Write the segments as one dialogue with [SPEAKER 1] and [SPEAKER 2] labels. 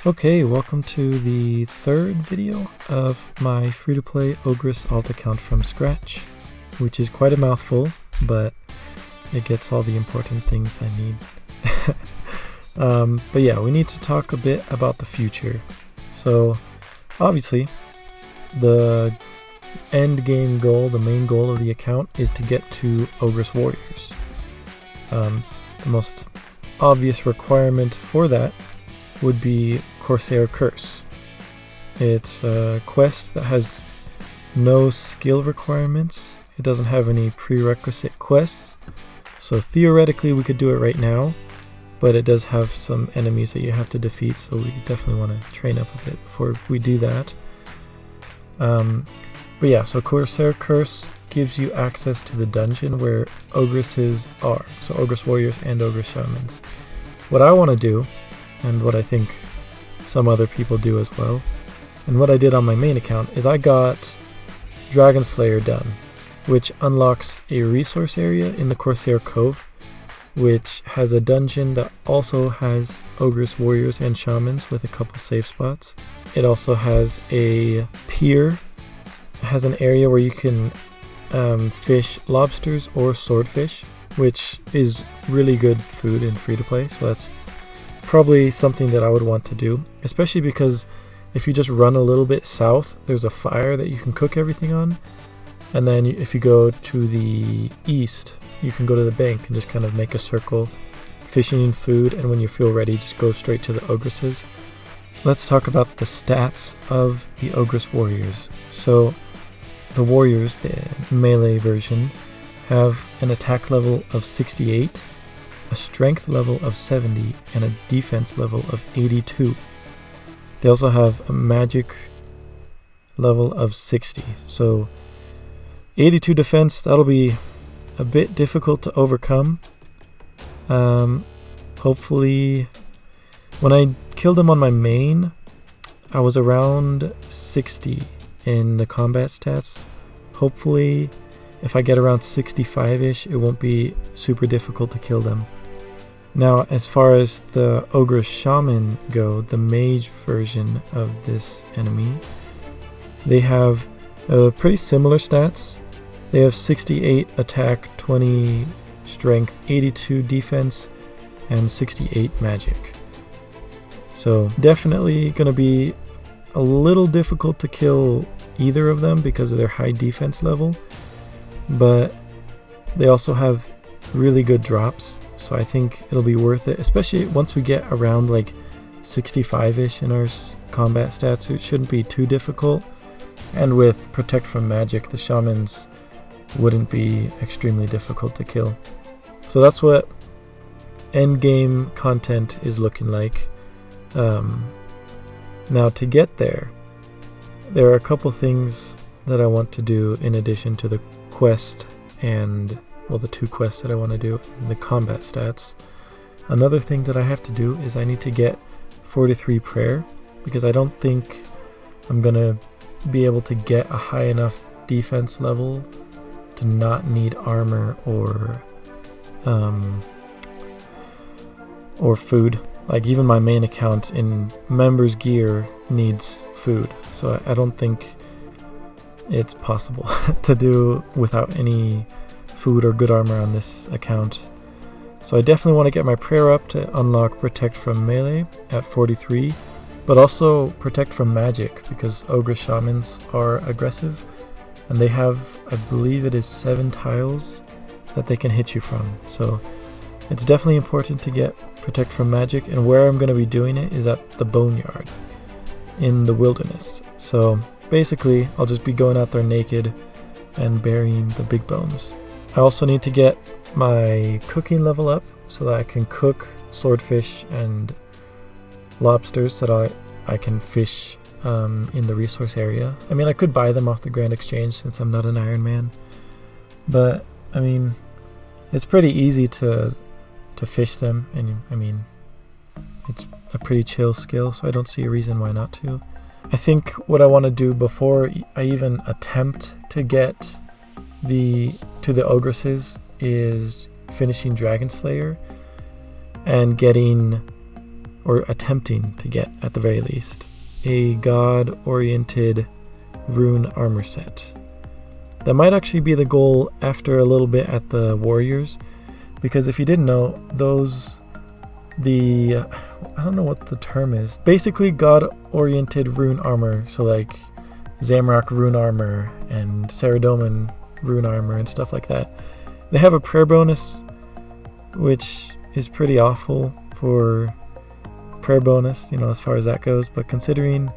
[SPEAKER 1] Okay, welcome to the third video of my free-to-play Ogress alt account from scratch, which is quite a mouthful, but it gets all the important things I need. But yeah, we need to talk a bit about the future. So, obviously, the end game goal, the main goal of the account, is to get to Ogress Warriors. The most obvious requirement for that would be Corsair Curse. It's a quest that has no skill requirements. It doesn't have any prerequisite quests. So theoretically we could do it right now, but it does have some enemies that you have to defeat, so we definitely want to train up a bit before we do that. But yeah, so Corsair Curse gives you access to the dungeon where Ogresses are. So Ogress Warriors and Ogress Shamans. What I want to do, and what I think some other people do as well, and what I did on my main account, is I got Dragon Slayer done, which unlocks a resource area in the Corsair Cove, which has a dungeon that also has Ogress Warriors and Shamans with a couple safe spots. It also has a pier. It has an area where you can fish lobsters or swordfish, which is really good food in free-to-play, so that's probably something that I would want to do, especially because if you just run a little bit south, there's a fire that you can cook everything on, and then if you go to the east, you can go to the bank and just kind of make a circle, fishing food, and when you feel ready, just go straight to the Ogresses. Let's talk about the stats of the Ogress Warriors. So the Warriors, the melee version, have an attack level of 68, a strength level of 70, and a defense level of 82. They also have a magic level of 60. So 82 defense, that'll be a bit difficult to overcome. Hopefully, when I killed them on my main, I was around 60 in the combat stats. Hopefully, if I get around 65-ish, it won't be super difficult to kill them. Now, as far as the Ogress Shaman go, the mage version of this enemy, they have pretty similar stats. They have 68 attack, 20 strength, 82 defense, and 68 magic. So definitely going to be a little difficult to kill either of them because of their high defense level, but they also have really good drops. So I think it'll be worth it, especially once we get around like 65-ish in our combat stats. It shouldn't be too difficult. And with Protect from Magic, the Shamans wouldn't be extremely difficult to kill. So that's what endgame content is looking like. Now to get there, there are a couple things that I want to do in addition to the quest and, well, the two quests that I want to do in the combat stats. Another thing that I have to do is I need to get 43 prayer, because I don't think I'm going to be able to get a high enough defense level to not need armor or food. Like even my main account in members gear needs food, so I don't think it's possible to do without any food or good armor on this account. So I definitely want to get my prayer up to unlock Protect from Melee at 43, but also Protect from Magic, because Ogress Shamans are aggressive and they have, I believe it is 7 tiles that they can hit you from. So it's definitely important to get Protect from Magic, and where I'm going to be doing it is at the Boneyard in the wilderness. So basically I'll just be going out there naked and burying the big bones. I also need to get my cooking level up so that I can cook swordfish and lobsters that I can fish in the resource area. I mean, I could buy them off the Grand Exchange since I'm not an Iron Man, but I mean, it's pretty easy to fish them, and I mean, it's a pretty chill skill, so I don't see a reason why not to. I think what I want to do before I even attempt to get to the Ogresses is finishing Dragon Slayer and getting or attempting to get at the very least, a god-oriented rune armor set. That might actually be the goal after a little bit at the warriors, because if you didn't know, I don't know what the term is. Basically god-oriented rune armor, so like Zamrock rune armor and Saradomin rune armor and stuff like that. They have a prayer bonus, which is pretty awful for prayer bonus, as far as that goes, but considering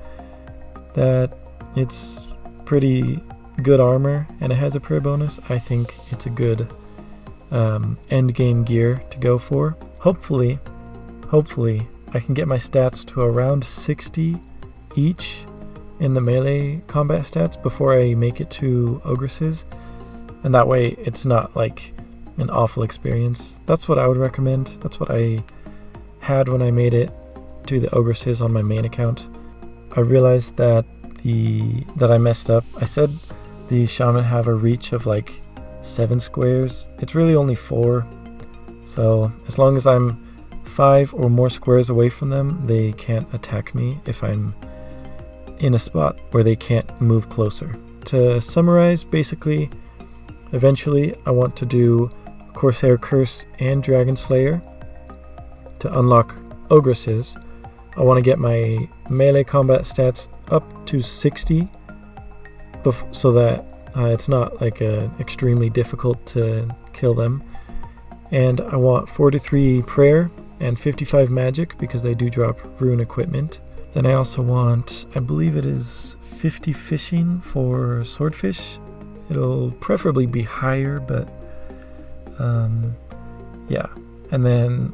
[SPEAKER 1] that it's pretty good armor and it has a prayer bonus, I think it's a good end game gear to go for. Hopefully I can get my stats to around 60 each in the melee combat stats before I make it to Ogresses, and that way it's not like an awful experience. That's what I would recommend. That's what I had when I made it to the Ogresses on my main account. I realized that I messed up. I said the shaman have a reach of like 7 squares. It's really only 4. So as long as I'm 5 or more squares away from them, they can't attack me if I'm in a spot where they can't move closer. To summarize, basically, eventually I want to do Corsair Curse and Dragon Slayer. To unlock Ogresses, I want to get my melee combat stats up to 60 so that it's not like extremely difficult to kill them. And I want 43 prayer and 55 magic because they do drop rune equipment. Then I also want, I believe it is 50 fishing for swordfish. It'll preferably be higher, but yeah. And then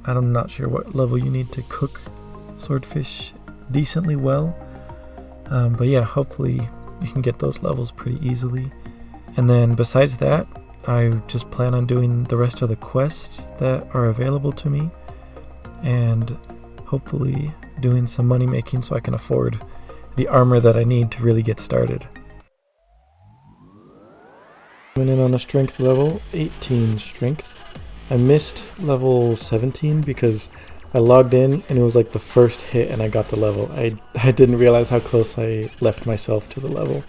[SPEAKER 1] I'm not sure what level you need to cook swordfish decently well. But yeah, hopefully you can get those levels pretty easily. And then besides that, I just plan on doing the rest of the quests that are available to me, and hopefully doing some money making so I can afford the armor that I need to really get started. Coming in on a strength level, 18 strength. I missed level 17 because I logged in and it was like the first hit and I got the level. I didn't realize how close I left myself to the level.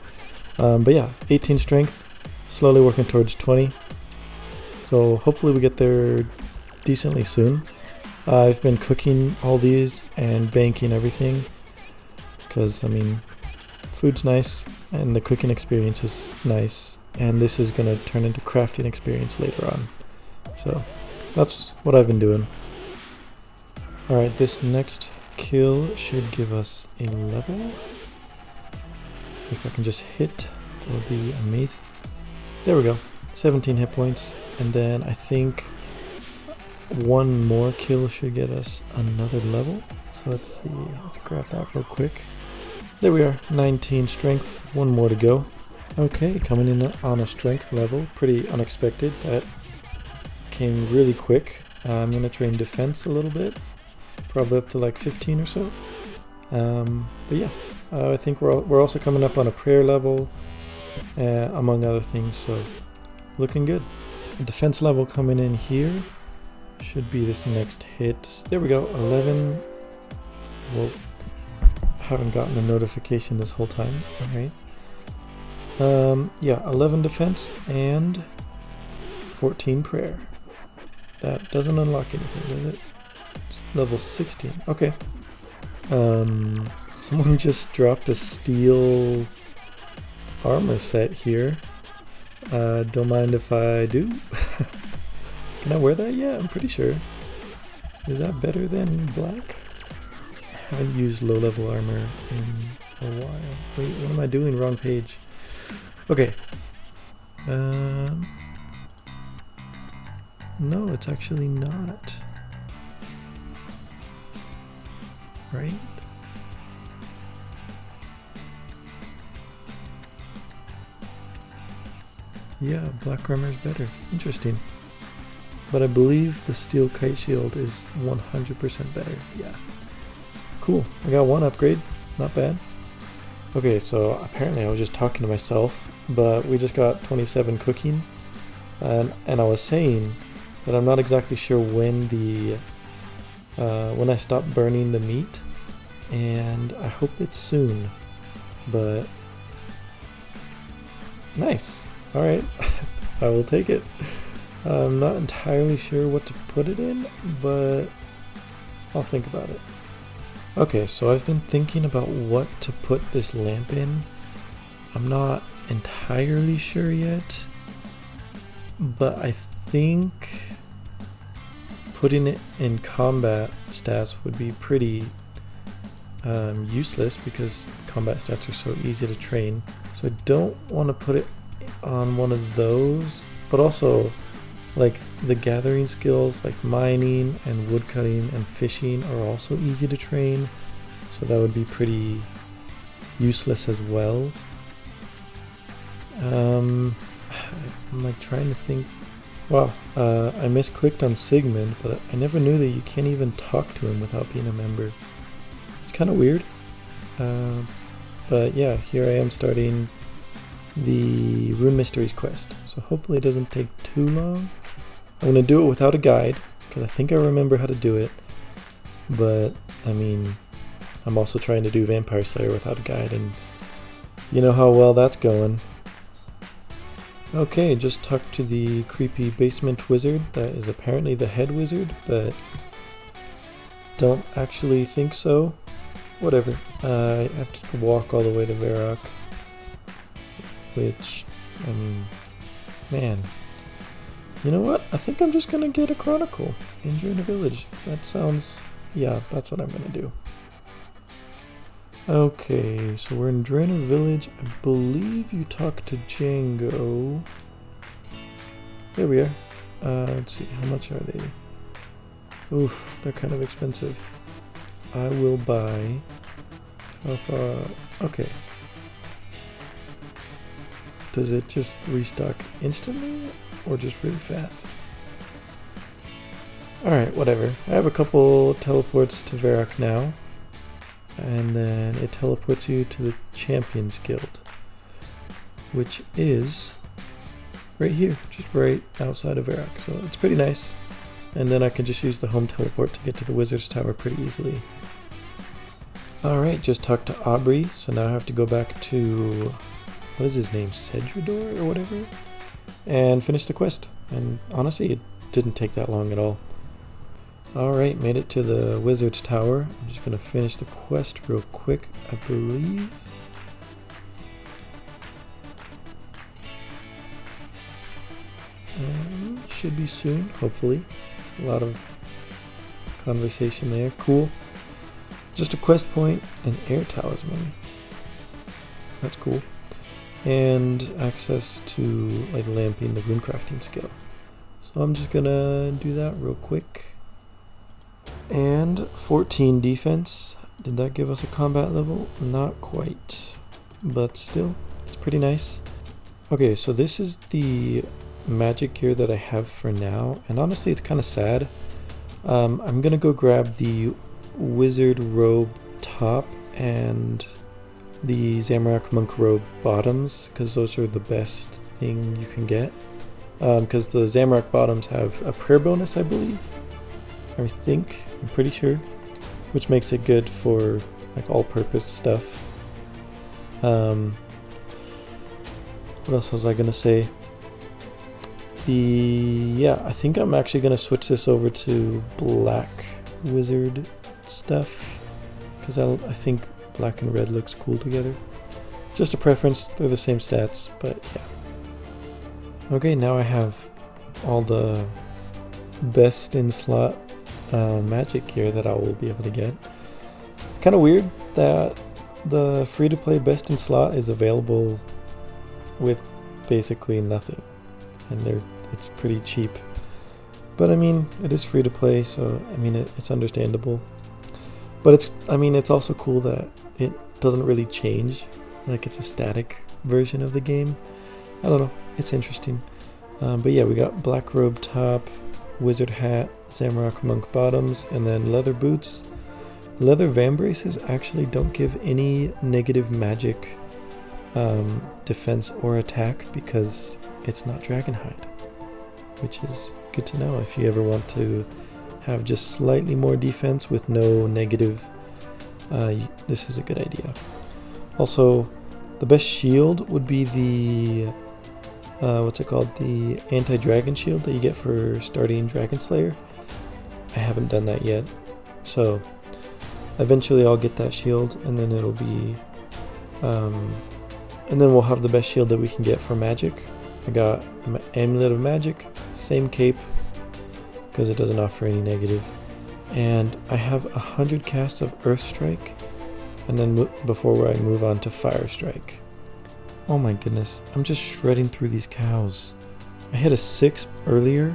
[SPEAKER 1] But yeah, 18 strength, slowly working towards 20. So hopefully we get there decently soon. I've been cooking all these and banking everything because, I mean, food's nice and the cooking experience is nice, and this is going to turn into crafting experience later on. So that's what I've been doing. Alright, this next kill should give us a level. If I can just hit, that would be amazing. There we go, 17 hit points, and then I think one more kill should get us another level. So let's see, let's grab that real quick. There we are, 19 strength, one more to go. Okay, coming in on a strength level, pretty unexpected. That came really quick. I'm going to train defense a little bit, probably up to like 15 or so. But yeah, I think we're also coming up on a prayer level, among other things, so looking good. The defense level coming in here should be this next hit. There we go, 11. Whoa, haven't gotten a notification this whole time. Alright. Yeah, 11 defense and 14 prayer. That doesn't unlock anything, does it? It's level 16. Okay. Someone just dropped a steel armor set here. Don't mind if I do. Can I wear that? Yeah, I'm pretty sure. Is that better than black? I haven't used low level armor in a while. Wait, what am I doing? Wrong page. Okay. No, it's actually not. Right? Yeah, black armor is better. Interesting. But I believe the steel kite shield is 100% better. Yeah. Cool. I got one upgrade. Not bad. Okay, so apparently I was just talking to myself, but we just got 27 cooking. And I was saying that I'm not exactly sure when the when I stop burning the meat, and I hope it's soon, but nice. All right, I will take it. I'm not entirely sure what to put it in, but I'll think about it. Okay, so I've been thinking about what to put this lamp in. I'm not entirely sure yet, but I think putting it in combat stats would be pretty useless because combat stats are so easy to train. So I don't want to put it on one of those, but also like the gathering skills like mining and woodcutting and fishing are also easy to train, so that would be pretty useless as well. I'm like trying to think. Wow, I misclicked on Sigmund, but I never knew that you can't even talk to him without being a member. It's kind of weird. But yeah, here I am starting the Rune Mysteries quest. So hopefully it doesn't take too long. I'm going to do it without a guide, because I think I remember how to do it. But, I mean, I'm also trying to do Vampire Slayer without a guide, and you know how well that's going. Okay, just talked to the creepy basement wizard that is apparently the head wizard, but don't actually think so. Whatever. I have to walk all the way to Varrock, which, I mean, man. You know what? I think I'm just gonna get a Chronicle in Draenor Village. That sounds, yeah, that's what I'm gonna do. Okay, so we're in Draenor Village. I believe you talked to Django. There we are. Let's see, how much are they? Oof, they're kind of expensive. I will buy. How far? Okay. Does it just restock instantly or just really fast? Alright, whatever. I have a couple teleports to Varrock now. And then it teleports you to the Champions Guild, which is right here, just right outside of Varrock. So it's pretty nice. And then I can just use the home teleport to get to the Wizard's Tower pretty easily. Alright, just talked to Aubrey, so now I have to go back to, what is his name, Cedrador or whatever? And finish the quest. And honestly, it didn't take that long at all. Alright, made it to the Wizard's Tower. I'm just going to finish the quest real quick, I believe. And should be soon, hopefully. A lot of conversation there. Cool. Just a quest point and air talisman. That's cool. And access to like lamping, the rune crafting skill. So I'm just going to do that real quick. And 14 defense. Did that give us a combat level? Not quite, but still, it's pretty nice. Okay, so this is the magic gear that I have for now, and honestly it's kind of sad. I'm gonna go grab the wizard robe top and the Zamorak monk robe bottoms, because those are the best thing you can get, because the Zamorak bottoms have a prayer bonus, I believe. I'm pretty sure, which makes it good for like all-purpose stuff. What else was I gonna say? I think I'm actually gonna switch this over to black wizard stuff, because I think black and red looks cool together. Just a preference, they're the same stats, but yeah. Okay, now I have all the best in slot magic gear that I will be able to get. It's kind of weird that the free-to-play best in slot is available with basically nothing, and it's pretty cheap. But I mean, it is free to play, so I mean it's understandable. But it's also cool that it doesn't really change, like it's a static version of the game. I don't know, it's interesting. But yeah, we got black robe top, wizard hat, Zamorak monk bottoms, and then leather boots. Leather vambraces actually don't give any negative magic defense or attack because it's not dragonhide, which is good to know if you ever want to have just slightly more defense with no negative, this is a good idea. Also, the best shield would be the, what's it called? The anti-dragon shield that you get for starting Dragon Slayer. I haven't done that yet, so eventually I'll get that shield, and then it'll be, and then we'll have the best shield that we can get for magic. I got an Amulet of Magic, same cape, because it doesn't offer any negative. And I have 100 casts of Earth Strike, and then before I move on to Fire Strike. Oh my goodness, I'm just shredding through these cows. I hit a 6 earlier,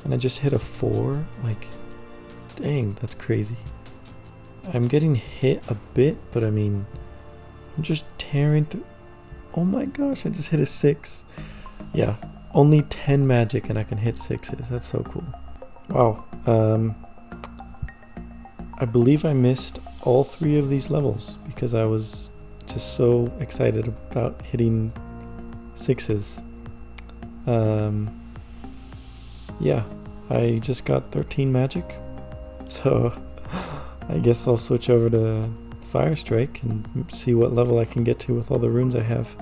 [SPEAKER 1] and I just hit a 4. Like, dang, that's crazy. I'm getting hit a bit, but I mean, I'm just tearing through. Oh my gosh, I just hit a 6. Yeah, only 10 magic and I can hit 6s. That's so cool. Wow. I believe I missed all 3 of these levels because I was just so excited about hitting 6s. Yeah, I just got 13 magic. So I guess I'll switch over to Fire Strike and see what level I can get to with all the runes I have.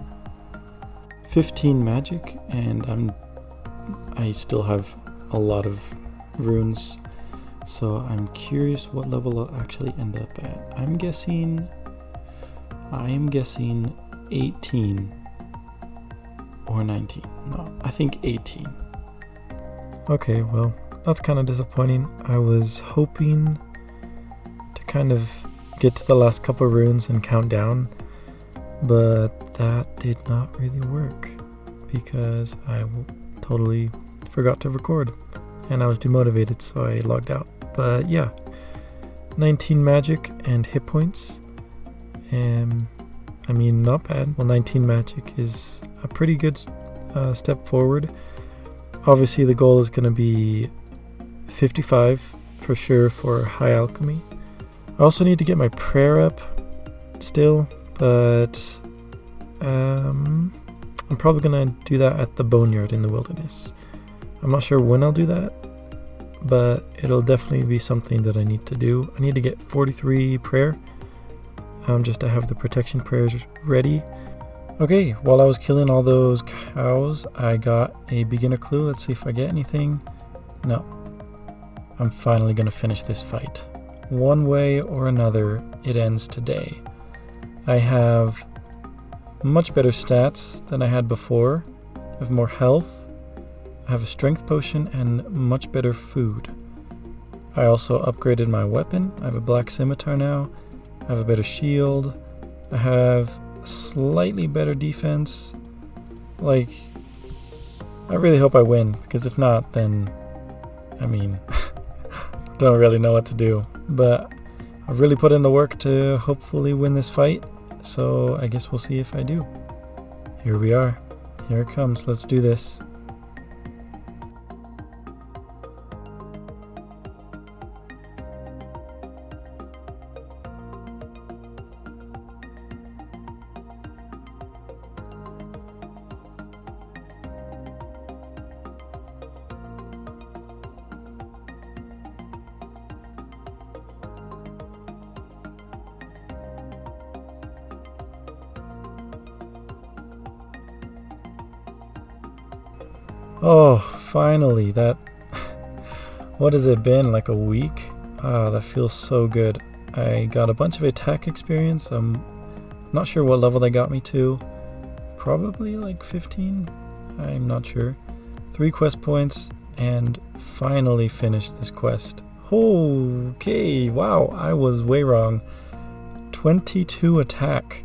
[SPEAKER 1] 15 magic, and I still have a lot of runes, so I'm curious what level I'll actually end up at. I am guessing 18 or 19. No, I think 18. Okay, well, that's kind of disappointing. I was hoping to kind of get to the last couple of runes and count down, but that did not really work because I totally forgot to record and I was demotivated, so I logged out. But yeah, 19 magic and hit points. I mean, not bad. Well, 19 magic is a pretty good step forward. Obviously, the goal is going to be 55 for sure for High Alchemy. I also need to get my prayer up still, but I'm probably going to do that at the Boneyard in the Wilderness. I'm not sure when I'll do that, but it'll definitely be something that I need to do. I need to get 43 prayer, just to have the protection prayers ready. Okay, while I was killing all those cows, I got a beginner clue. Let's see if I get anything. No. I'm finally going to finish this fight. One way or another, it ends today. I have much better stats than I had before. I have more health. I have a strength potion and much better food. I also upgraded my weapon. I have a black scimitar now. I have a better shield. I have slightly better defense. Like, I really hope I win, because if not, then, I mean, don't really know what to do. But I've really put in the work to hopefully win this fight, so I guess we'll see if I do. Here we are. Here it comes. Let's do this. Oh, finally, that, what has it been, like a week? Ah, that feels so good. I got a bunch of attack experience. I'm not sure what level they got me to. Probably like 15? I'm not sure. 3 quest points, and finally finished this quest. Okay, wow, I was way wrong. 22 attack.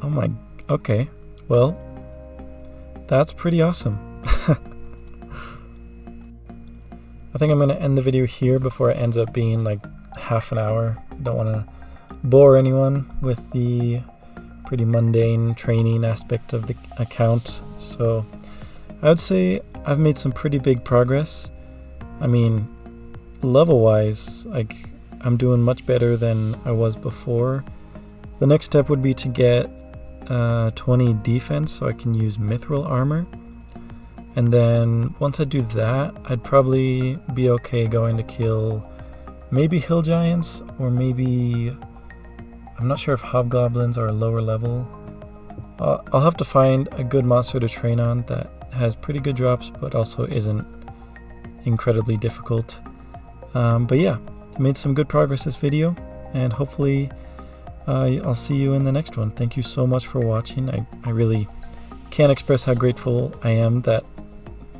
[SPEAKER 1] Oh my, okay, well, that's pretty awesome. I think I'm going to end the video here before it ends up being like half an hour. I don't want to bore anyone with the pretty mundane training aspect of the account. So I would say I've made some pretty big progress. I mean, level-wise, like, I'm doing much better than I was before. The next step would be to get 20 defense so I can use mithril armor. And then once I do that, I'd probably be okay going to kill maybe hill giants, or maybe, I'm not sure if hobgoblins are a lower level. I'll have to find a good monster to train on that has pretty good drops, but also isn't incredibly difficult. But yeah, made some good progress this video, and hopefully I'll see you in the next one. Thank you so much for watching. I really can't express how grateful I am that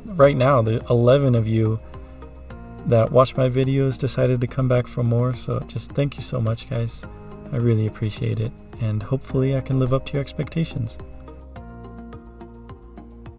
[SPEAKER 1] right now the 11 of you that watch my videos decided to come back for more. So just thank you so much, guys. I really appreciate it, and hopefully I can live up to your expectations.